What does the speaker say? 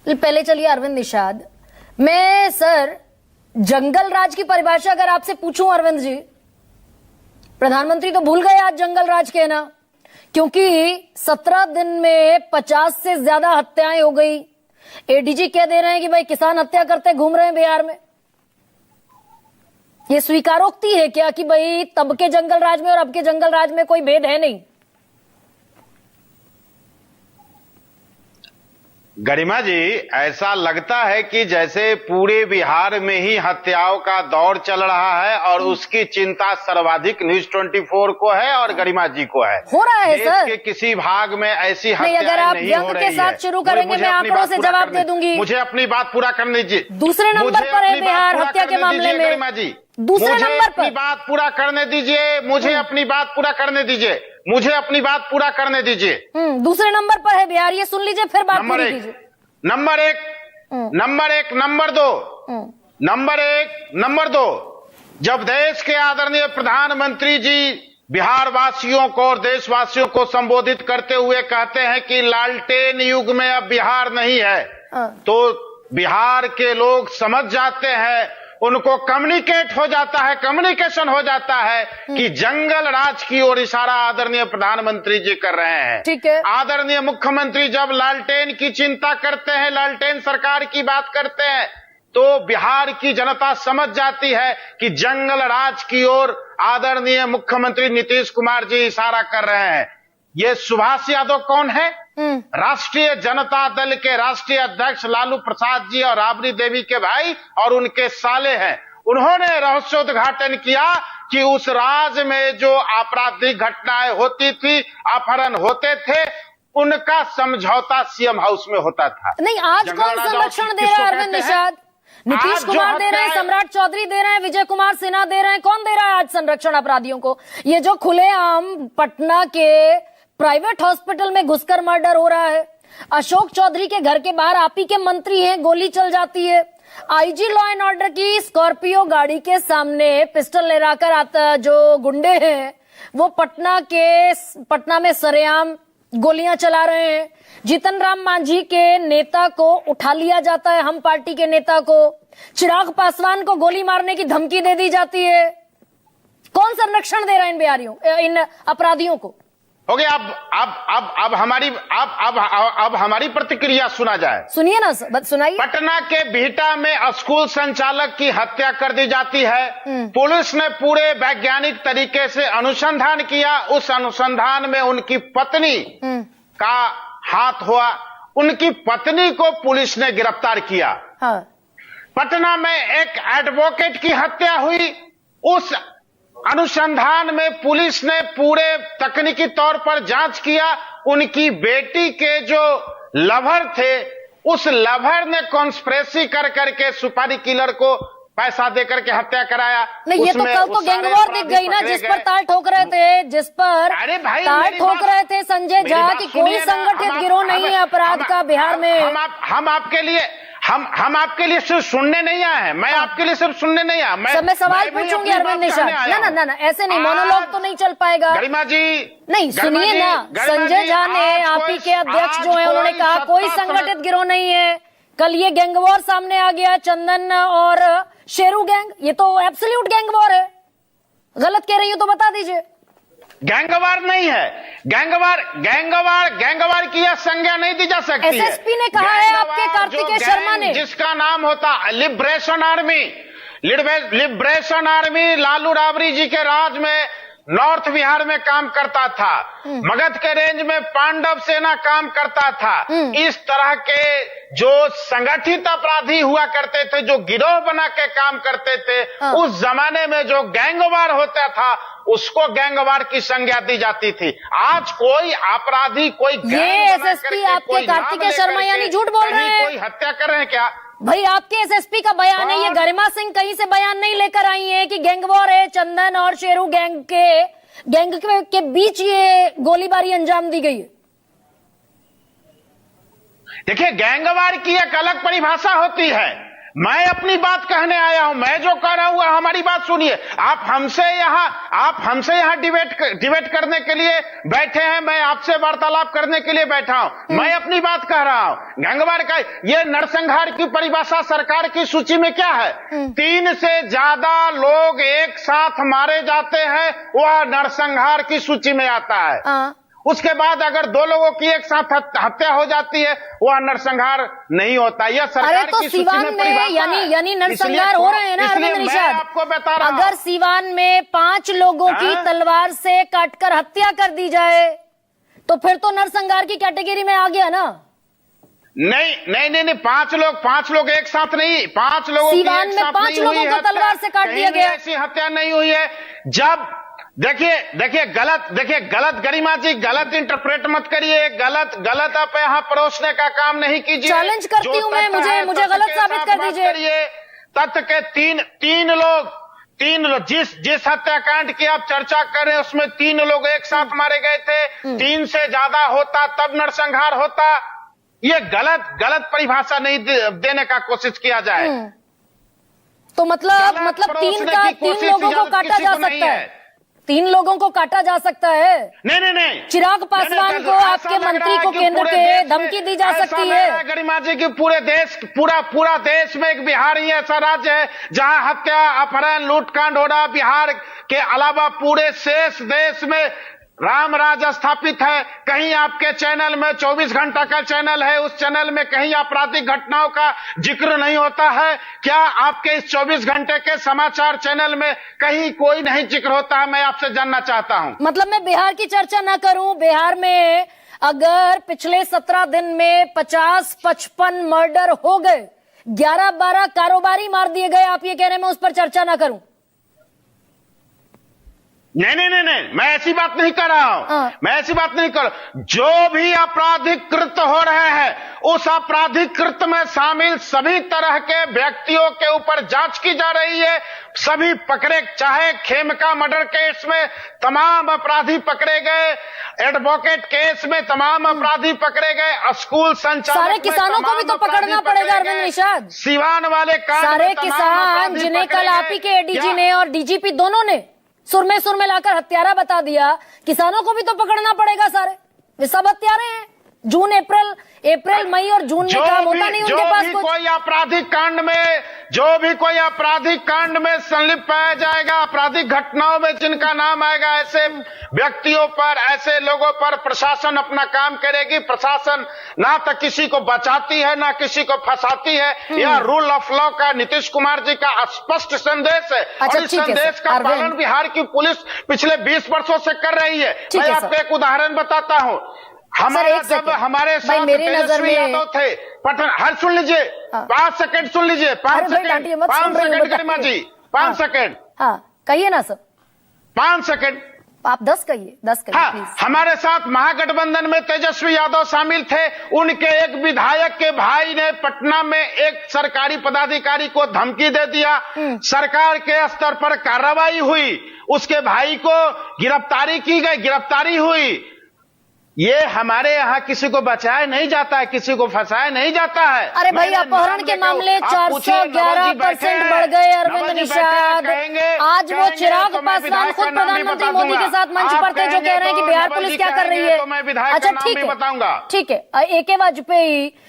पहले चलिए अरविंद निषाद, मैं सर जंगल राज की परिभाषा अगर आपसे पूछूं अरविंद जी, प्रधानमंत्री तो भूल गए आज जंगल राज कहना, क्योंकि 17 दिन में 50 से ज्यादा हत्याएं हो गई। एडीजी कह दे रहे हैं कि भाई किसान हत्या करते घूम रहे हैं बिहार में। ये स्वीकारोक्ति है क्या कि भाई तब के जंगल राज में और अब के जंगल राज में कोई भेद है नहीं? गरिमा जी, ऐसा लगता है कि जैसे पूरे बिहार में ही हत्याओं का दौर चल रहा है और उसकी चिंता सर्वाधिक न्यूज 24 को है और गरिमा जी को है। हो रहा है देश सर के किसी भाग में ऐसी हत्याएं अगर आप नहीं व्यंग हो के रही साथ है। शुरू करेंगे मैं आंकड़ों से जवाब दे दूंगी। मुझे अपनी बात पूरा करने दीजिए। दूसरे नंबर पर है बिहार हत्या के मामले में। गरिमा जी, दूसरे नंबर पर। अपनी बात पूरा करने दीजिए। मुझे अपनी बात पूरा करने दीजिए। मुझे अपनी बात पूरा करने दीजिए। दूसरे नंबर पर है बिहार, ये सुन लीजिए फिर बात पूरी कीजिए। नंबर एक, नंबर दो, जब देश के आदरणीय प्रधानमंत्री जी बिहार वासियों को और देशवासियों को संबोधित करते हुए कहते हैं कि लालटेन युग में अब बिहार नहीं है, तो बिहार के लोग समझ जाते हैं, उनको कम्युनिकेशन हो जाता है कि जंगल राज की ओर इशारा आदरणीय प्रधानमंत्री जी कर रहे हैं। ठीक है। आदरणीय मुख्यमंत्री जब लालटेन की चिंता करते हैं, लालटेन सरकार की बात करते हैं, तो बिहार की जनता समझ जाती है कि जंगल राज की ओर आदरणीय मुख्यमंत्री नीतीश कुमार जी इशारा कर रहे हैं। ये सुभाष यादव कौन है? राष्ट्रीय जनता दल के राष्ट्रीय अध्यक्ष लालू प्रसाद जी और राबड़ी देवी के भाई और उनके साले हैं। उन्होंने रहस्योद्घाटन किया कि उस राज में जो आपराधिक घटनाएं होती थी, अपहरण होते थे, उनका समझौता सीएम हाउस में होता था। नहीं, आज कौन संरक्षण दे रहा है? अरविंद निषाद, नीतीश कुमार दे रहे हैं, सम्राट चौधरी दे रहे हैं, विजय कुमार सिन्हा दे रहे हैं। कौन दे रहा है आज संरक्षण अपराधियों को? ये जो खुलेआम पटना के प्राइवेट हॉस्पिटल में घुसकर मर्डर हो रहा है, अशोक चौधरी के घर के बाहर आप ही के मंत्री हैं, गोली चल जाती है, आईजी लॉ एंड ऑर्डर की स्कॉर्पियो गाड़ी के सामने पिस्टल लहराकर आता जो गुंडे हैं वो पटना में सरेआम गोलियां चला रहे हैं। जीतन राम मांझी के नेता को उठा लिया जाता है, हम पार्टी के नेता को। चिराग पासवान को गोली मारने की धमकी दे दी जाती है। कौन संरक्षण दे रहा है इन बिहारियों, इन अपराधियों को? हो गया। अब हमारी प्रतिक्रिया सुना जाए। सुनिए ना, सुनाइए। पटना के बिहटा में स्कूल संचालक की हत्या कर दी जाती है। पुलिस ने पूरे वैज्ञानिक तरीके से अनुसंधान किया। उस अनुसंधान में उनकी पत्नी का हाथ हुआ। उनकी पत्नी को पुलिस ने गिरफ्तार किया। हाँ। पटना में एक एडवोकेट की हत्या हुई। उस अनुसंधान में पुलिस ने पूरे तकनीकी तौर पर जांच किया। उनकी बेटी के जो लवर थे, उस लवर ने कॉन्स्पिरेसी कर करके सुपारी किलर को पैसा देकर के हत्या कराया। नहीं, ये तो कल तो गैंगवॉर दिख गई ना, जिस पर ताल ठोक रहे थे, ताल ठोक रहे थे संजय झा की कोई संगठित गिरोह नहीं है अपराध का बिहार में। हम आपके लिए सिर्फ सुनने नहीं आए हैं। मैं आपके लिए सिर्फ सुनने नहीं आया। मैं सवाल पूछूंगी अरविंद निषाद। ना, ऐसे नहीं, मोनोलॉग तो नहीं चल पाएगा। गरिमा जी, नहीं, सुनिए ना, संजय झा ने, आप ही के अध्यक्ष जो है, उन्होंने कहा कोई संगठित गिरोह नहीं है। कल ये गैंगवॉर सामने आ गया, चंदन और शेरू गैंग, ये तो एब्सोल्यूट गैंगवॉर है। गलत कह रही हूं तो बता दीजिए। गैंगवार नहीं है। गैंगवार की यह संज्ञा नहीं दी जा सकती है। एसएसपी ने कहा है आपके कार्तिकेय शर्मा ने, जिसका नाम होता लिबरेशन आर्मी लालू राबड़ी जी के राज में नॉर्थ बिहार में काम करता था। मगध के रेंज में पांडव सेना काम करता था। इस तरह के जो संगठित अपराधी हुआ करते थे, जो गिरोह बना के काम करते थे, उस जमाने में जो गैंगवार होता था, उसको गैंगवार की संज्ञा दी जाती थी। आज कोई अपराधी, कोई ये एसएसपी आपके कार्तिकेय शर्मा यानी झूठ बोल रहे हैं, कोई हत्या कर रहे हैं क्या? भाई आपके एसएसपी का बयान है, ये गरिमा सिंह कहीं से बयान नहीं लेकर आई है कि गैंगवॉर है, चंदन और शेरू गैंग के बीच ये गोलीबारी अंजाम दी गई है। देखिए, गैंगवार की एक अलग परिभाषा होती है। मैं अपनी बात कहने आया हूं। मैं जो कह रहा हूं हमारी बात सुनिए। आप हमसे यहां डिबेट करने के लिए बैठे हैं, मैं आपसे वार्तालाप करने के लिए बैठा हूं। मैं अपनी बात कह रहा हूं। गंगवार का ये नरसंहार की परिभाषा सरकार की सूची में क्या है? 3 से ज्यादा लोग एक साथ मारे जाते हैं, वह नरसंहार की सूची में आता है। उसके बाद अगर 2 लोगों की एक साथ हत्या हो जाती है, वह नरसंहार नहीं होता। यह सरकार तो की सूची में परिभाषा है। यानी नरसंहार हो रहे हैं ना अरविंद निषाद? आपको बता रहा हूं, अगर सीवान में 5 लोगों की तलवार से काटकर हत्या कर दी जाए तो फिर तो नरसंहार की कैटेगरी में आ गया ना? नहीं, 5 लोग एक साथ नहीं, 5 लोगों की सीवान एक में साथ 5 नहीं लोगों हुई को तलवार से काट दिया गया। ऐसी हत्या नहीं हुई है। जब देखिए गलत गरिमा जी, गलत इंटरप्रेट मत करिए। गलत आप यहां परोसने का काम नहीं कीजिए। चैलेंज करती हूं मैं, मुझे गलत साबित कर दीजिए। तथ्य के तीन लोग जिस हत्याकांड की आप चर्चा कर रहे हैं उसमें 3 लोग एक साथ मारे गए थे। 3 से ज्यादा होता तब नरसंहार होता। ये गलत परिभाषा नहीं देने का कोशिश किया जाए। तो मतलब 3 लोगों को काटा जा सकता है? 3 लोगों को काटा जा सकता है? नहीं। चिराग पासवान को, आपके मंत्री को केंद्र के धमकी दी जा सकती है? गरिमा जी की पूरा देश में एक बिहार ही ऐसा राज्य है जहां हत्या, अपहरण, लूटकांड हो रहा। बिहार के अलावा पूरे शेष देश में राम राज स्थापित है। कहीं आपके चैनल में 24 घंटा का चैनल है, उस चैनल में कहीं आपराधिक घटनाओं का जिक्र नहीं होता है क्या? आपके इस 24 घंटे के समाचार चैनल में कहीं कोई नहीं जिक्र होता है? मैं आपसे जानना चाहता हूं। मतलब मैं बिहार की चर्चा ना करूं? बिहार में अगर पिछले 17 दिन में 50-55 मर्डर हो गए, 11-12 कारोबारी मार दिए गए, आप ये कह रहे हैं मैं उस पर चर्चा ना करूं? नहीं, मैं ऐसी बात नहीं कर रहा हूं। मैं ऐसी बात नहीं कर रहा। जो भी आपराधिक कृत्य हो रहे हैं, उस आपराधिक कृत्य में शामिल सभी तरह के व्यक्तियों के ऊपर जांच की जा रही है। सभी पकड़े, चाहे खेमका मर्डर केस में तमाम अपराधी पकड़े गए, एडवोकेट केस में तमाम अपराधी पकड़े गए, स्कूल संचालक, सारे किसानों को भी तो पकड़ना पड़ेगा अरविंद निषाद। सीवान वाले सारे किसान जिन्हें कल आप ही के एडीजी ने और डीजीपी दोनों ने सुर में लाकर हत्यारा बता दिया, किसानों को भी तो पकड़ना पड़ेगा। सारे वे सब हत्यारे हैं। जून, अप्रैल, मई और जून में काम होता नहीं उनके पास कुछ। कोई आपराधिक कांड में संलिप्त पाया जाएगा, आपराधिक घटनाओं में जिनका नाम आएगा, ऐसे व्यक्तियों पर, ऐसे लोगों पर प्रशासन अपना काम करेगी। प्रशासन ना तो किसी को बचाती है ना किसी को फंसाती है। यह रूल ऑफ लॉ का नीतीश कुमार जी का स्पष्ट संदेश है। और इस संदेश का पालन बिहार की पुलिस पिछले 20 वर्षों से कर रही है। मैं आपको एक उदाहरण बताता हूं। जब हमारे साथ तेजस्वी यादव थे पटना, सुन लीजिए, 5 सेकंड सुन लीजिए, 5 सेकंड गरिमा जी, 5 सेकंड। हाँ कहिए ना सर। 5 सेकंड आप 10 कहिए प्लीज। हमारे साथ महागठबंधन में तेजस्वी यादव शामिल थे। उनके एक विधायक के भाई ने पटना में एक सरकारी पदाधिकारी को धमकी दे दिया। सरकार के स्तर पर कार्रवाई हुई, उसके भाई को गिरफ्तारी की गई, गिरफ्तारी हुई। ये हमारे यहाँ किसी को बचाया नहीं जाता है, किसी को फंसाया नहीं जाता है। अरे भाई, अपहरण के मामले 411% बढ़ गए अरविंद निषाद। आज वो चिराग पासवान खुद प्रधानमंत्री मोदी के साथ मंच पर थे जो कह रहे हैं कि बिहार पुलिस क्या कर रही है। अच्छा ठीक है, AK वाजपेयी